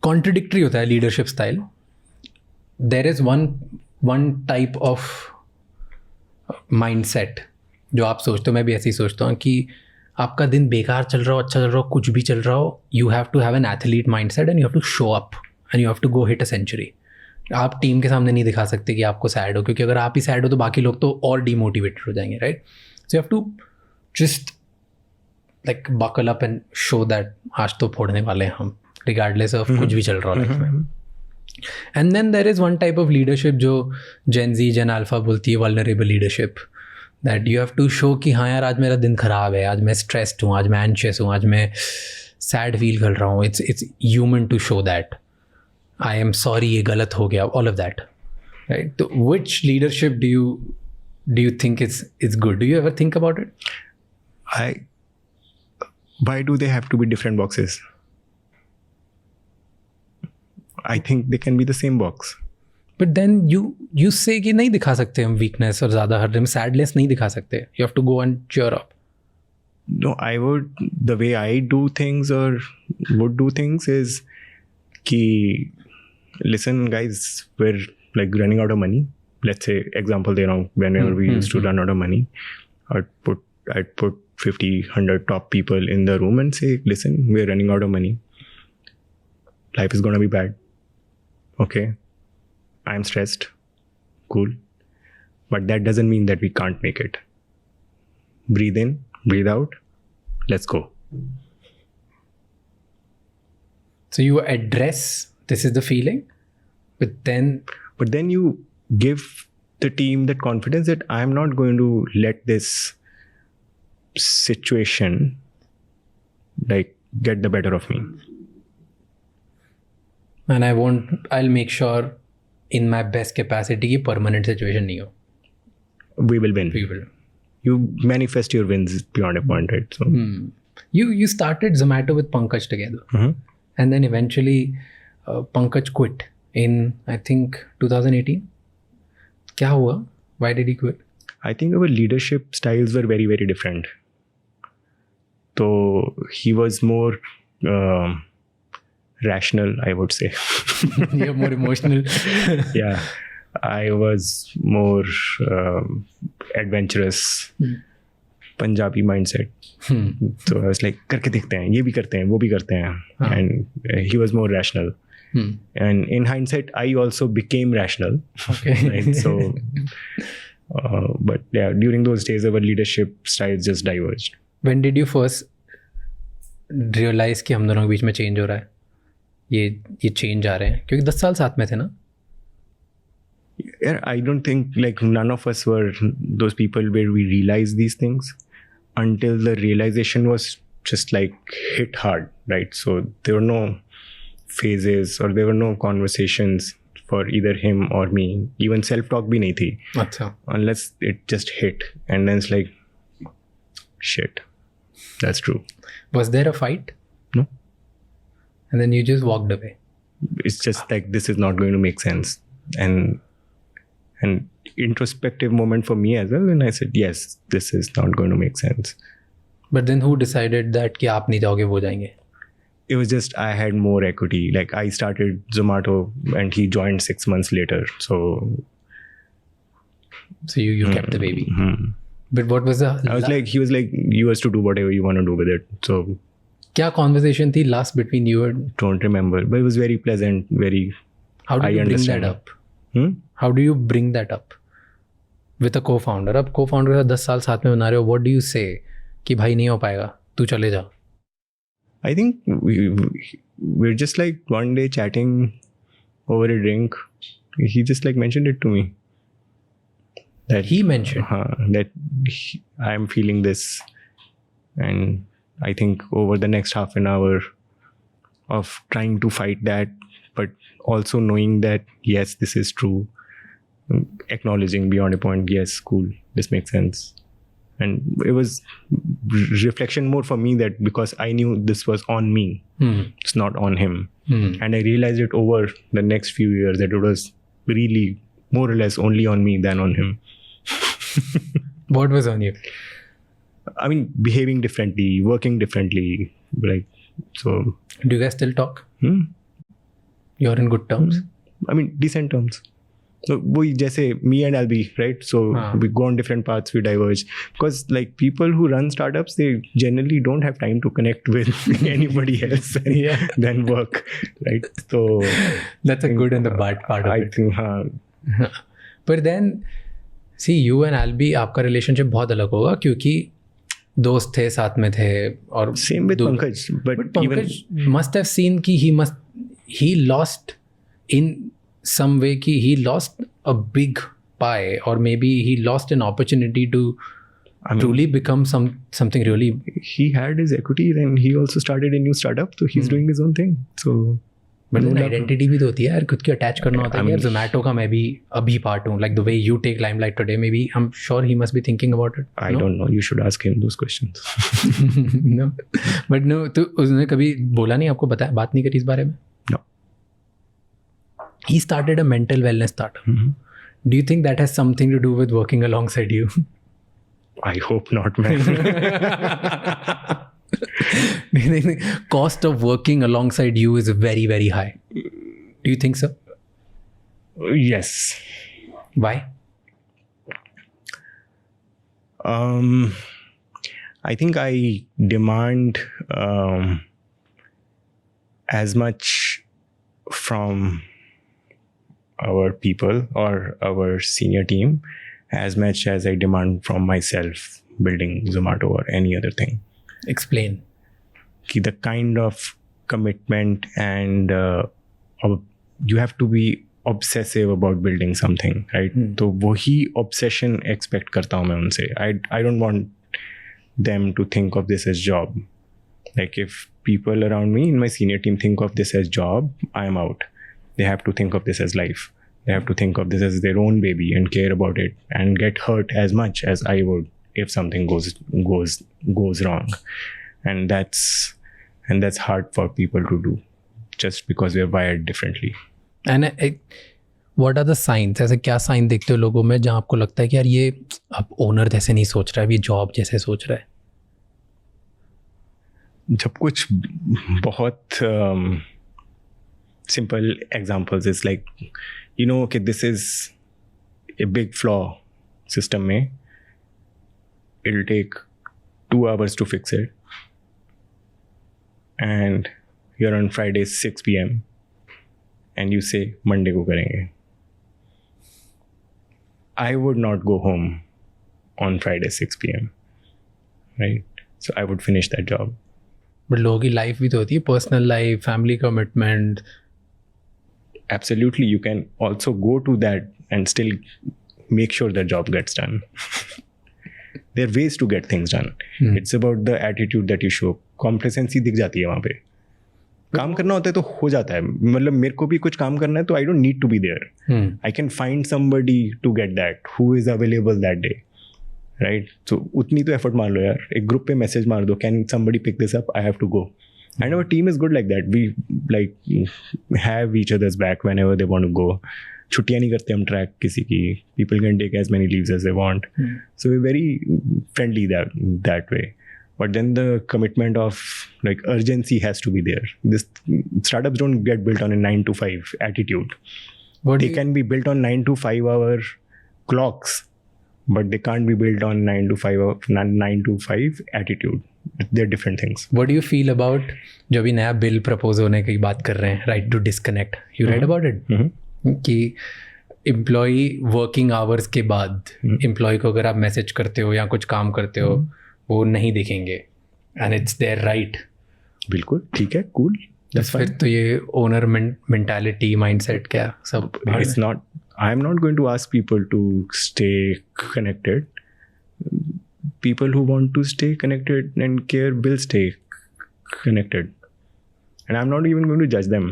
Contradictory होता है leadership style. There is one type of mindset जो आप सोचते हो, मैं भी ऐसे ही सोचता हूँ कि आपका दिन बेकार चल रहा हो, अच्छा चल रहा हो, कुछ भी चल रहा हो, you have to have an athlete mindset and you have to show up and you have to go hit a century. आप टीम के सामने नहीं दिखा सकते कि आपको सैड हो, क्योंकि अगर आप ही सैड हो तो बाकी लोग तो और डीमोटिवेटेड हो जाएंगे, right? So you have to just like buckle up and show that आज तो फोड़ने वाले हैं हम, रिगार्डलेस ऑफ कुछ भी चल रहा हो लाइफ में. And then there is one type of leadership जो जेन जी, जेन अल्फा बोलती है, vulnerable leadership. That you have to show कि हाँ यार आज मेरा दिन ख़राब है, आज मैं स्ट्रेस्ड हूँ, आज मैं एंशियस हूँ, आज मैं सैड फील कर रहा हूँ. It's human to show that I am sorry, ये गलत हो गया, ऑल ऑफ दैट, राइट? तो which leadership do you think it's good? Do you ever think about it? Why do they have to be different boxes? I think they can be the same box. But then you say कि नहीं दिखा सकते हम weakness और ज़्यादा हर दिन sadness नहीं दिखा सकते. You have to go and cheer up. No, the way I do things or would do things is ki, listen guys, we're like running out of money. Let's say, example there on whenever we used to run out of money, I'd put 50, 100 top people in the room and say, listen, we're running out of money. Life is going to be bad. Okay. I'm stressed. Cool. But that doesn't mean that we can't make it. Breathe in, breathe out. Let's go. So you address this is the feeling, but then you give the team that confidence that I'm not going to let this situation like get the better of me, and I'll make sure in my best capacity ki permanent situation nahi ho. We will win. You manifest your wins beyond a point, right? So you started Zomato with Pankaj together, and then eventually Pankaj quit in I think 2018. Kya hua? Why did he quit? I think our leadership styles were very, very different. So he was more rational, I would say. You're more emotional. Yeah, I was more adventurous, Punjabi mindset. So I was like, करके देखते हैं, ये भी करते हैं, वो भी करते हैं. And he was more rational. And in hindsight, I also became rational. Okay. Right? So, but yeah, during those days, our leadership styles just diverged. When did you first realize कि हम दोनों के बीच में चेंज हो रहा है, ये change आ रहे हैं? क्योंकि 10 साल साथ में थे ना. Yeah, I don't think like none of us were those people where we realized these things until the realization was just like hit hard, right? So there were no phases or there were no conversations for either him or me. Even self-talk bhi nahi thi. Achha. Unless it just hit, and then it's like, shit, that's true. Was there a fight? No. And then you just walked away. It's just like, this is not going to make sense. And an introspective moment for me as well. And I said, yes, this is not going to make sense. But then who decided that कि आप नहीं जाओगे, वो जाएंगे? It was just, I had more equity. Like I started Zomato and he joined 6 months later. So you kept the baby. But what was the... he was like, you have to do whatever you want to do with it. So क्या conversation थी last between you and... Don't remember, but it was very pleasant, very... How do you bring that up? How do you bring that up with a co-founder? अब co-founder के साथ 10 साल साथ में बना रहे हो, what do you say कि भाई नहीं हो पाएगा, तू चले जा? I think we're just like one day chatting over a drink. He just like mentioned it to me. That he mentioned that I'm feeling this, and I think over the next half an hour of trying to fight that, but also knowing that yes, this is true, acknowledging beyond a point, yes, cool, this makes sense. And it was reflection more for me, that because I knew this was on me, it's not on him. And I realized it over the next few years that it was really more or less only on me than on him. What was on you? I mean, behaving differently, working differently, like, so. Do you guys still talk? You are in good terms? I mean, decent terms. So we जैसे me and Albi, right? So we go on different paths, we diverge. Because like people who run startups, they generally don't have time to connect with anybody else than work, right? So that's a good and the bad part of I it. think, But then, see, you and Albi, आपका relationship बहुत अलग होगा क्योंकि दोस्त थे, साथ में थे, और same with Pankaj, but even Pankaj must have seen कि he lost in some way कि he lost a big pie, or maybe he lost an opportunity to truly become something really. He had his equity, then he also started a new startup, so he's doing his own thing. So but identity भी तो होती है यार, खुद की attach करना होता है यार. जोमेटो का मैं भी अभी पार्ट हूँ, like the way you take limelight today, maybe I am sure he must be thinking about it. I don't know, you should ask him those questions. No but no, तो उसने कभी बोला नहीं आपको, बताया, बात नहीं करी इस बारे में? No. He started a mental wellness startup. Do you think that has something to do with working alongside you? I hope not, man. Do you think the cost of working alongside you is very, very high? Do you think so? Yes. Why? I think I demand as much from our people or our senior team as much as I demand from myself building Zomato or any other thing. Explain. The kind of commitment and you have to be obsessive about building something, right? तो वही obsession expect करता हूँ मैं उनसे. I don't want them to think of this as job. Like if people around me in my senior team think of this as job, I am out. They have to think of this as life. They have to think of this as their own baby and care about it and get hurt as much as I would if something goes wrong. And that's hard for people to do just because we are wired differently. And what are the signs? ऐसे क्या sign देखते हो लोगों में जहाँ आपको लगता है कि यार ये अब ओनर जैसे नहीं सोच रहा है, ये जॉब जैसे सोच रहा है? जब कुछ बहुत simple examples is like, you know, okay, this is a big flaw system में, it'll take 2 hours to fix it, and you're on Friday 6 p.m. and you say Monday को करेंगे. I would not go home on Friday 6 p.m. right? So I would finish that job. But लोगों की life भी तो होती है, personal life, family commitment. Absolutely, you can also go to that and still make sure the job gets done. There are ways to get things done. It's about the attitude that you show. Complacency दिख जाती है वहाँ पे. काम करना होता है तो हो जाता है. मतलब मेरे को भी कुछ काम करना है तो I don't need to be there. I can find somebody to get that who is available that day. Right? So उतनी तो effort मार लो यार. एक ग्रुप पे मैसेज मार दो, can somebody pick this up? I have to go. And our team is good like that. We like have each other's back whenever they want to go. छुट्टियाँ नहीं करते हम ट्रैक किसी की. People can take as many leaves as they want. So we're very friendly that way. But then the commitment of like urgency has to be there. This startups don't get built on a 9 to 5 attitude. They can be built on 9 to 5 hour clocks, but they can't be built on 9 to 5 attitude. They're different things. What do you feel about जो भी नया bill propose होने की बात कर रहे हैं, right to disconnect? You write about it कि एम्प्लॉई वर्किंग आवर्स के बाद एम्प्लॉय को अगर आप मैसेज करते हो या कुछ काम करते हो वो नहीं देखेंगे, एंड इट्स देयर राइट. बिल्कुल ठीक है, कूल. फिर तो ये ओनर मेंटालिटी, माइंडसेट क्या सब. It's not. I am not going to ask people to stay connected. People who want to stay connected and care will stay connected, and I'm not even going to judge them.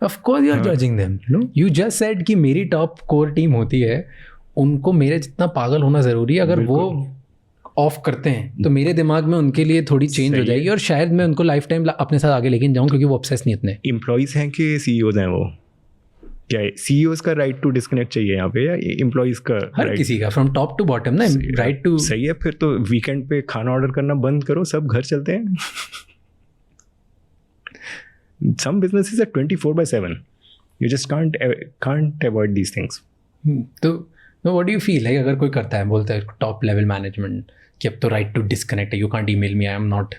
Of course you are judging them. No. You just said कि मेरी top core team होती है, उनको मेरे जितना पागल होना ज़रूरी है. अगर वो ऑफ करते हैं तो मेरे दिमाग में उनके लिए थोड़ी चेंज हो जाएगी, और शायद मैं उनको लाइफ टाइम अपने साथ आगे लेके जाऊँ, क्योंकि वो ऑब्सेस नहीं इतने. एम्प्लॉइज हैं कि सीईओज हैं? वो क्या है, सीईओज का राइट टू डिस्कनेक्ट चाहिए यहाँ पे, या एम्प्लॉइज का? हर किसी का, फ्रॉम टॉप टू बॉटम ना, राइट टू. सही है. फिर तो वीकेंड पे खाना ऑर्डर करना बंद करो, सब घर चलते हैं. Some businesses are 24/7. You just can't avoid these things. तो what do you feel like अगर कोई करता है बोलता है टॉप लेवल मैनेजमेंट कि अब तो राइट टू डिस्कनेक्ट है, you can't email me, I am not